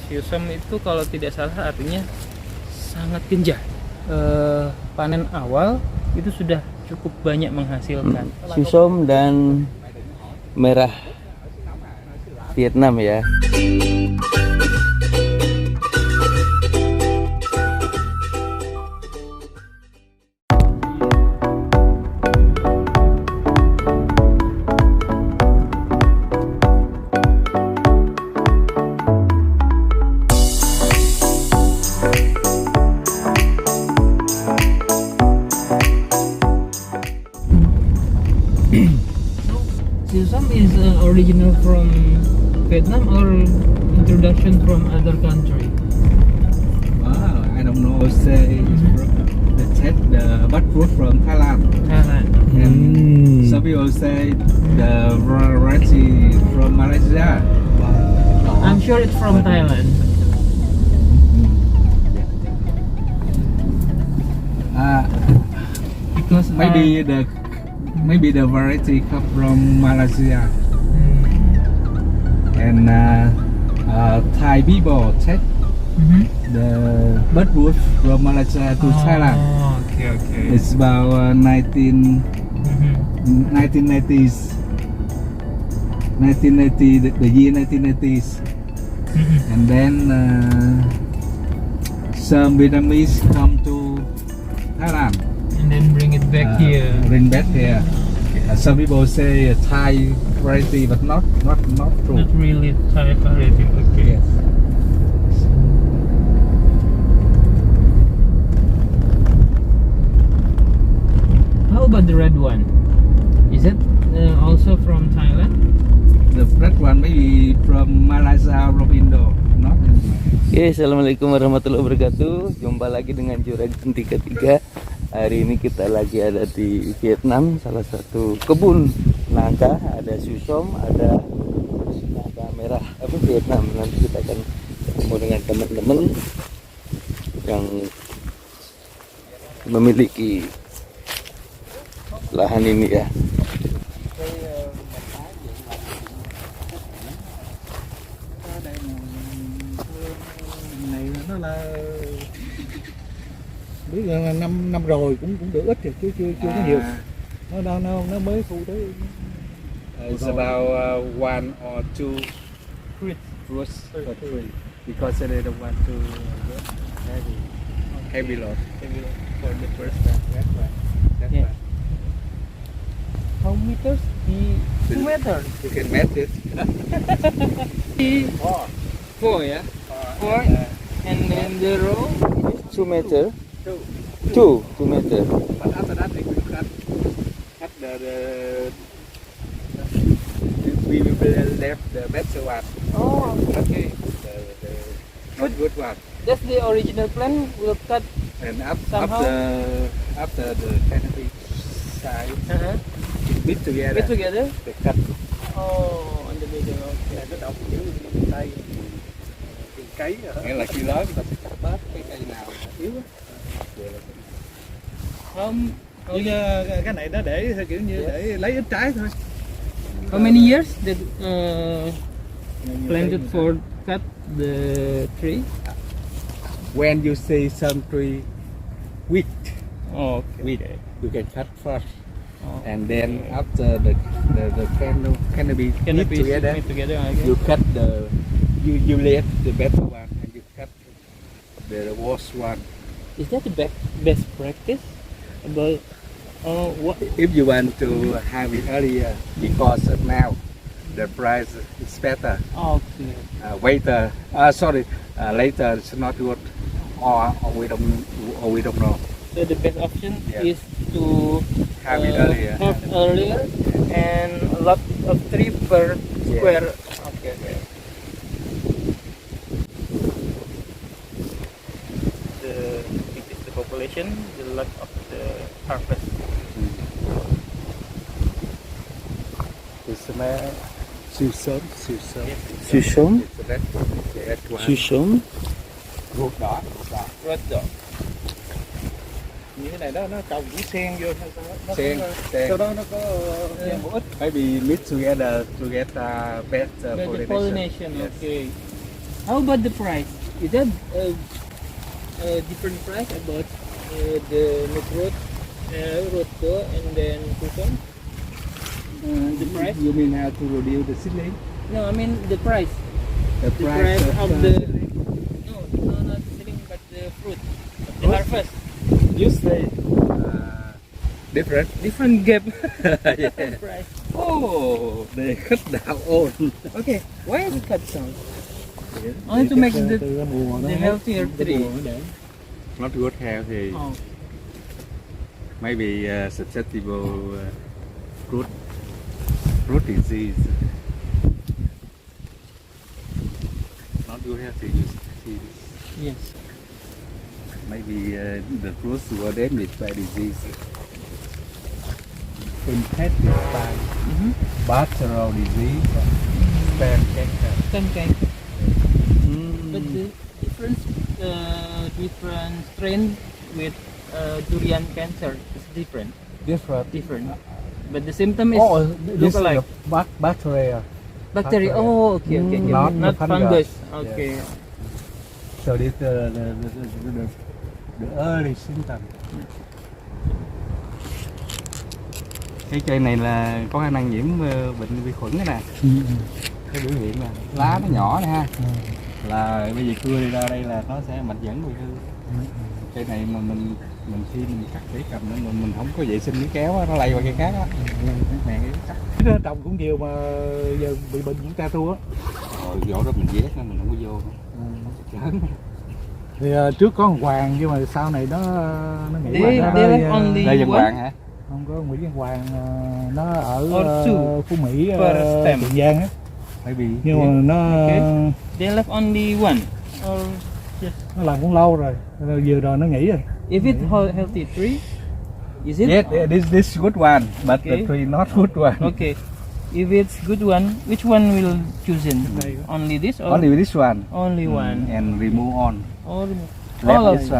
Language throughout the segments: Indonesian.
Siusam itu kalau tidak salah artinya sangat genjah. Panen awal itu sudah cukup banyak menghasilkan. Siusam dan merah Vietnam ya. Siusam is original from Vietnam or introduction from other country? Wow, I don't know. Say the buttfruit from Thailand, Thailand. and some people say the variety from Malaysia. I'm sure it's from Thailand. Because Maybe the variety come from Malaysia, and Thai people take the buttfruit from Malaysia to Thailand. Okay. It's about 1990s, 1990, the year 1990s, and then some Vietnamese come to Thailand. And then bring it back here. Bring back here. Some people say Thai variety, but not true. Not really Thai variety. Okay. Yes. How about the red one? Is it also from Thailand? The red one maybe from Malaysia, from Indo, not in. Oke, assalamualaikum warahmatullahi wabarakatuh. Jumpa lagi dengan Juragan 33. Hari ini kita lagi ada di Vietnam, salah satu kebun nangka. Ada Siusam, ada nangka merah Vietnam. Nanti kita akan ketemu dengan teman-teman yang memiliki lahan ini ya. Này nó là biết là năm rồi cũng được ít thì chưa có nhiều. Nó mới thu tới. It's about one or two fruits per tree because they don't want to heavy load for the first time. That's why. Yeah. How meters? 2 meters. You can match it. 4, yeah? 4. And then the row? 2 meter. 2 meter. But after that we will cut we will left the better one. Oh, okay. The not good one. That's the original plan. We'll cut. And Somehow? after the canopy side, meet together. Get together? They cut. Oh, in the middle. Okay. Nó đóng dưới tay cấy rồi. Nghĩa là khi lớn người ta sẽ cắt bớt cái cây nào yếu á. Không. Nhưng cái này nó để kiểu như để lấy ít trái thôi. How many years that planted for cut the tree? When you see some tree weak, Oh, okay. you can cut first, Oh, and then after the canopy meet together, okay. you cut you left the better one and you cut the worst one. Is that the best practice about what? If you want to have it earlier, because now the price is better. Okay. Later it's not good, or we don't know. So the best option Yeah. is to Have it earlier. have earlier and a lot of tree per Yeah. square. Okay. The big is the population, the lot of the harvest. It's smell Siusam. Siusam, It's the red one. Siusam. Ruột đỏ. Red dot. Như thế này nó trồng cũng xen vô hay sao? Nó Xen, có- xen. Sau đó nó có xen bổ ích. Maybe mix together to get better Better pollination. pollination, Yes. okay. How about the price? Is that a different price about the Metrot, Roto, and then Tucson? The price? You mean how to reduce the seedling? No, I mean the price. The The price of the seedling? no, not the selling, but the fruit, the Fruit? harvest. You say different. Different gap. Yeah. Price. Oh, they cut down all. Okay, why is it cut down? Only to make the healthier tree. Not good healthy. Oh, Maybe susceptible root disease. Not good healthy. You see this. yes. Maybe the fruits were damaged by disease. Infected by Mm-hmm. bacterial disease, stem cancer. Stem cancer. But the different strain with durian cancer is different. Different. But the symptom is Oh, look this is alike. a bacteria. Bacteria. Oh, okay. Not Not the fungus. fungus. Okay. So this the early symptom. Cái cây này là có khả năng nhiễm bệnh vi khuẩn cái nè. Cái biểu hiện là lá nó nhỏ nè ha. Là bây giờ cưa đi ra đây là nó sẽ mạch dẫn bị hư. Cây này mà mình khi mình cắt tỉa cầm nữa mình không có vệ sinh cái kéo á, nó lây qua cây khác á. Nè cái trồng cũng nhiều mà giờ bị bệnh cũng ta thua á. Rồi chỗ đó mình vét nó mình không có vô nữa. Thì trước có thằng Hoàng nhưng mà sau này nó nghĩ They left only Lê Văn one. Hoàng hả? Không có Nguyễn Văn Hoàng, nó ở Or two Phú Mỹ, per stem. Tiền Giang á. Nhưng mà nó Okay. They left only one. Or nó làm cũng lâu rồi, vừa rồi nó nghỉ rồi. if it's healthy tree, is it? Yes, this good one, but Okay. the tree not good one. Okay. If it's good one, which one will choose in? Only this or Only this one. only one? And remove all. Or Left all of this them?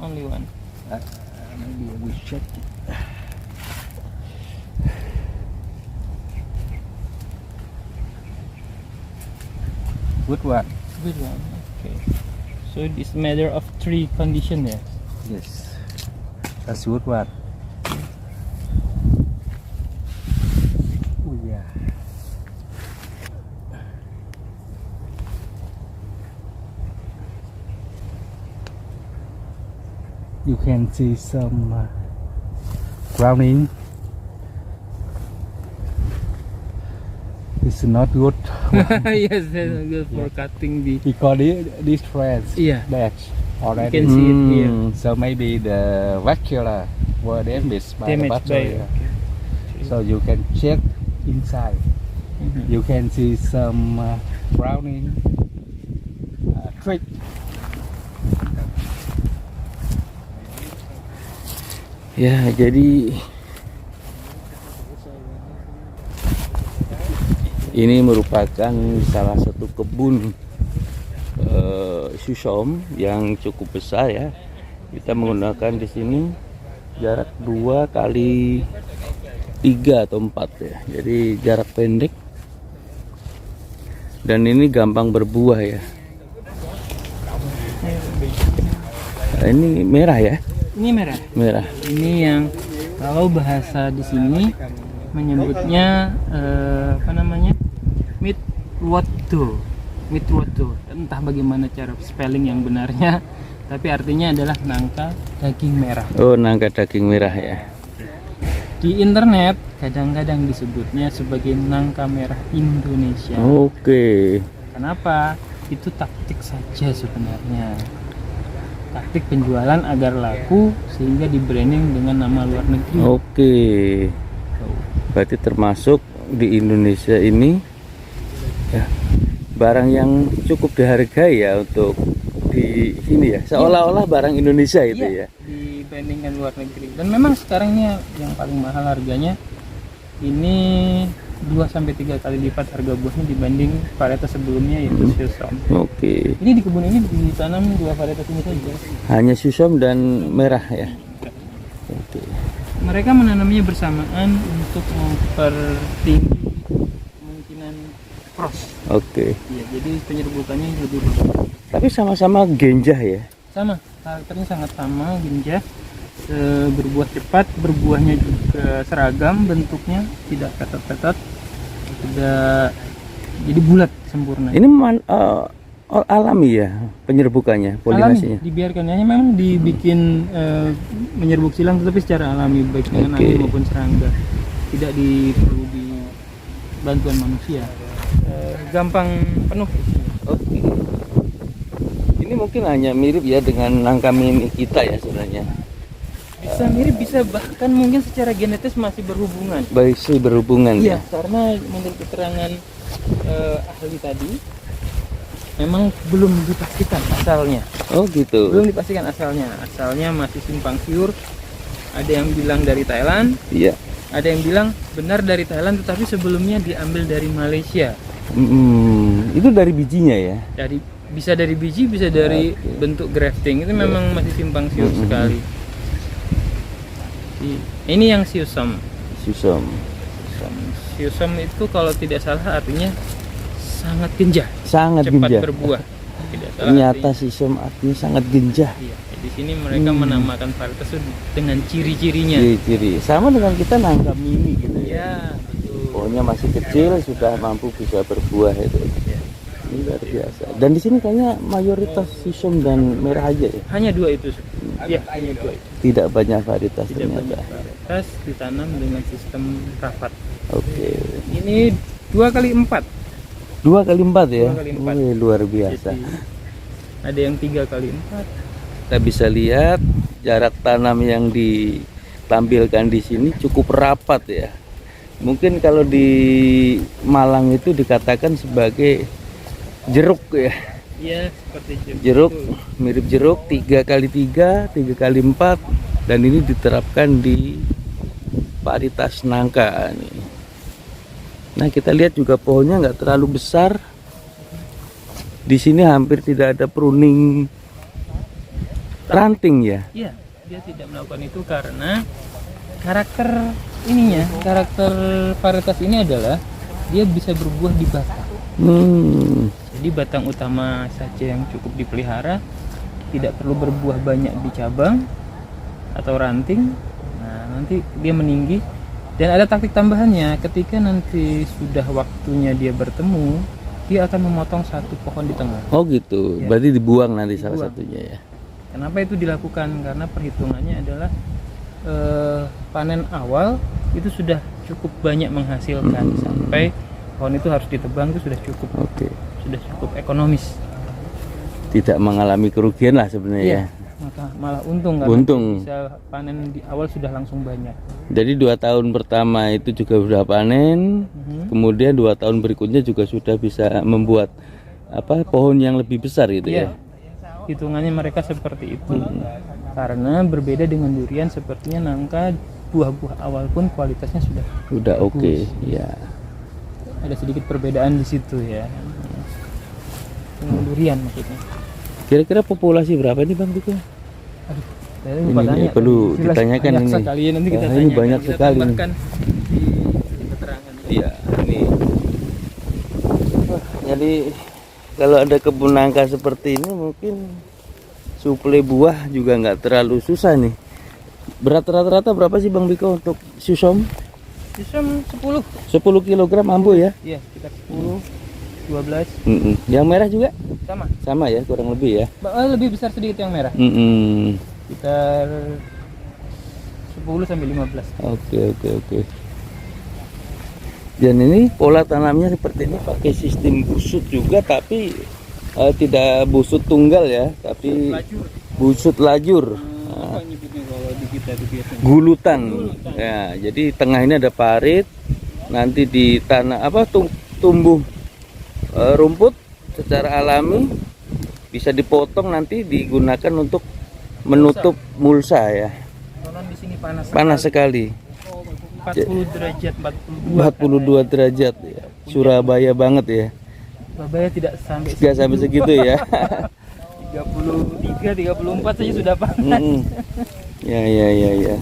one. Only one. Maybe we check it. Good one. Good one. Okay. So it's matter of tree condition there. Yes. That's good one. Oh yeah. You can see some browning. It's not good Yes, that's good for cutting the. because these threads Yeah. batch already. You can see it here. So maybe the vascular were damaged by the Damaged by. bacteria. So you can check inside. Mhm. You can see some browning trick. Ya, jadi ini merupakan salah satu kebun susom yang cukup besar ya. Kita menggunakan di sini jarak 2 kali 3 atau 4 ya. Jadi jarak pendek. Dan ini gampang berbuah ya. Nah, ini merah ya. Ini merah. Merah. Ini yang kalau bahasa di sini menyebutnya apa namanya? Mitwoto. Mitwoto. Entah bagaimana cara spelling yang benarnya, tapi artinya adalah nangka daging merah. Oh, nangka daging merah ya. Di internet kadang-kadang disebutnya sebagai nangka merah Indonesia. Oke. Kenapa? Itu taktik saja sebenarnya. Taktik penjualan agar laku sehingga di branding dengan nama luar negeri. Oke. Berarti termasuk di Indonesia ini ya, barang yang cukup dihargai ya untuk di sini ya. Seolah-olah barang Indonesia itu Iya, ya. dibandingkan luar negeri. Dan memang sekarang ini yang paling mahal harganya ini 2-3 kali lipat harga buahnya dibanding varietas sebelumnya yaitu Susom. Oke. Ini di kebun ini ditanam 2 varietas ini saja. Hanya susom dan merah ya. Oke. Mereka menanamnya bersamaan untuk mempertinggi kemungkinan cross. Oke. Ya, jadi penyerbukannya lebih lambat. Tapi sama-sama genjah ya. Sama, karakternya sangat sama, genjah. Berbuah cepat, berbuahnya juga seragam bentuknya, tidak ketat-ketat, tidak, jadi bulat sempurna. Ini alami ya penyerbukannya, polinasinya. Alami, dibiarkan hanya memang dibikin menyerbuk silang tetapi secara alami baik dengan Oke. angin maupun serangga, tidak perlu di bantuan manusia. Gampang penuh. Oke. Ini mungkin hanya mirip ya dengan nangka mini kita ya sebenarnya. Bisa mirip, bisa bahkan mungkin secara genetis masih berhubungan. Baik sih berhubungan Iya, ya. karena menurut keterangan ahli tadi memang belum dipastikan asalnya. Oh gitu. Belum dipastikan asalnya. Asalnya masih simpang siur. Ada yang bilang dari Thailand, Iya. ada yang bilang benar dari Thailand tetapi sebelumnya diambil dari Malaysia. Itu dari bijinya ya. Bisa dari biji, bisa dari bentuk grafting. Itu memang masih simpang siur sekali. Ini yang siusom. Susom. Siusom itu kalau tidak salah artinya sangat genjah, Sangat cepat genjah. berbuah. Tidak salah Ternyata artinya. susom artinya sangat genjah. Iya, di sini mereka menamakan varietas itu dengan ciri-cirinya. Ciri-ciri. Sama dengan kita nangka mini gitu ya. Iya, betul. Pohonnya masih kecil sudah mampu bisa berbuah itu. Ini luar biasa. Dan di sini kayaknya mayoritas susom dan merah aja ya. Hanya dua itu. Iya, hanya dua itu. Tidak banyak varietas Tidak ternyata. banyak varietas ditanam dengan sistem rapat. Oke. Ini 2x4. 2x4 ya. 2x4. Wih, luar biasa. Jadi, ada yang 3x4. Kita bisa lihat jarak tanam yang ditampilkan di sini cukup rapat ya. Mungkin kalau di Malang itu dikatakan sebagai jeruk ya. Iya, seperti itu. Jeruk, Betul. mirip jeruk 3x3, 3x4, dan ini diterapkan di varietas nangka nih. Nah kita lihat juga pohonnya nggak terlalu besar. Di sini hampir tidak ada pruning ranting ya. Iya, dia tidak melakukan itu karena karakter ininya, karakter varietas ini adalah dia bisa berbuah di batang. Jadi batang utama saja yang cukup dipelihara, tidak perlu berbuah banyak di cabang atau ranting. Nah, nanti dia meninggi. Dan ada taktik tambahannya, ketika nanti sudah waktunya dia bertemu, dia akan memotong satu pohon di tengah. Oh gitu, Ya. berarti dibuang nanti salah Dibuang. satunya ya. Kenapa itu dilakukan? Karena perhitungannya adalah panen awal itu sudah cukup banyak menghasilkan sampai pohon itu harus ditebang itu sudah cukup ekonomis. Tidak mengalami kerugian lah sebenarnya ya. Maka malah untung karena Untung. bisa panen di awal sudah langsung banyak. Jadi 2 tahun pertama itu juga sudah panen, kemudian 2 tahun berikutnya juga sudah bisa membuat pohon yang lebih besar gitu Iya. ya. Hitungannya mereka seperti itu. Karena berbeda dengan durian, sepertinya nangka buah-buah awal pun kualitasnya sudah Oke, ya. ada sedikit perbedaan di situ ya. Dengan durian maksudnya. Kira-kira populasi berapa nih Bang Biko? Aduh, saya Ini lupa tanya. perlu Jelas ditanyakan banyak ini. sekali ya, nanti kita Wah, ini tanyakan. banyak Kita sekali nih. tambahkan di keterangan. Iya, ini. Jadi kalau ada kebun nangka seperti ini mungkin suplai buah juga nggak terlalu susah nih. Berat rata-rata berapa sih Bang Biko untuk susom? Sistem 10. 10 kg mampu ya? Iya, sekitar 10, 12 Yang merah juga? sama. Sama ya, kurang lebih ya. Lebih besar sedikit yang merah. Sekitar 10 sampai 15. Oke. Dan ini pola tanamnya seperti ini pakai sistem busut juga, tapi tidak busut tunggal ya, tapi Lajur. busut lajur. Apa nyebutnya kalau di kita di biasanya? Gulutan. Ya, jadi tengah ini ada parit, nanti di tanah tumbuh rumput secara alami, bisa dipotong nanti digunakan untuk menutup mulsa ya. Konon di sini panas. Panas sekali. 40 derajat, 42 derajat ya. Surabaya banget ya. Surabaya tidak sampai Nggak sampai segitu ya. 33, 34 saja sudah panas. Ya.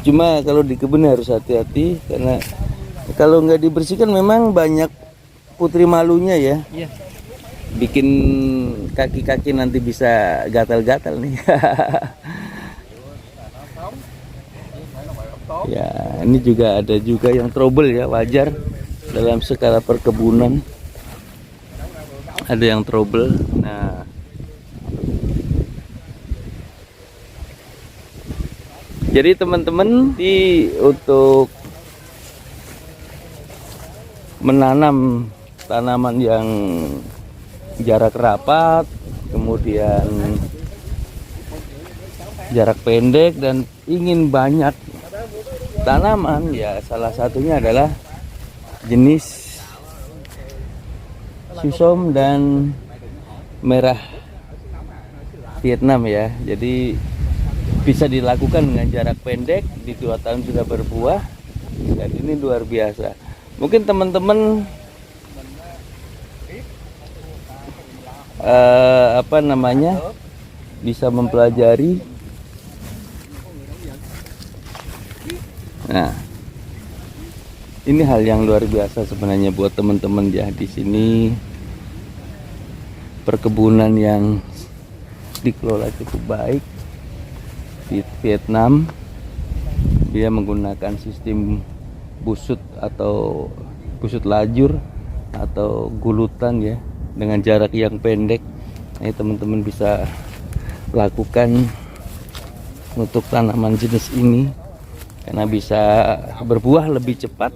Cuma kalau di kebun harus hati-hati karena kalau nggak dibersihkan memang banyak putri malunya ya. Iya. bikin kaki-kaki nanti bisa gatal-gatal nih. Ya, ini juga ada juga yang trouble ya, wajar dalam skala perkebunan. Ada yang trouble. Nah, jadi teman-teman untuk menanam tanaman yang jarak rapat, kemudian jarak pendek dan ingin banyak tanaman, ya salah satunya adalah jenis Susom dan merah Vietnam ya. Jadi bisa dilakukan dengan jarak pendek, di 2 tahun sudah berbuah, dan ini luar biasa. Mungkin teman-teman bisa mempelajari. Nah, ini hal yang luar biasa sebenarnya buat teman-teman ya. Di sini perkebunan yang dikelola cukup baik di Vietnam. Dia menggunakan sistem busut atau busut lajur atau gulutan ya, dengan jarak yang pendek. Nah, teman-teman bisa lakukan untuk tanaman jenis ini karena bisa berbuah lebih cepat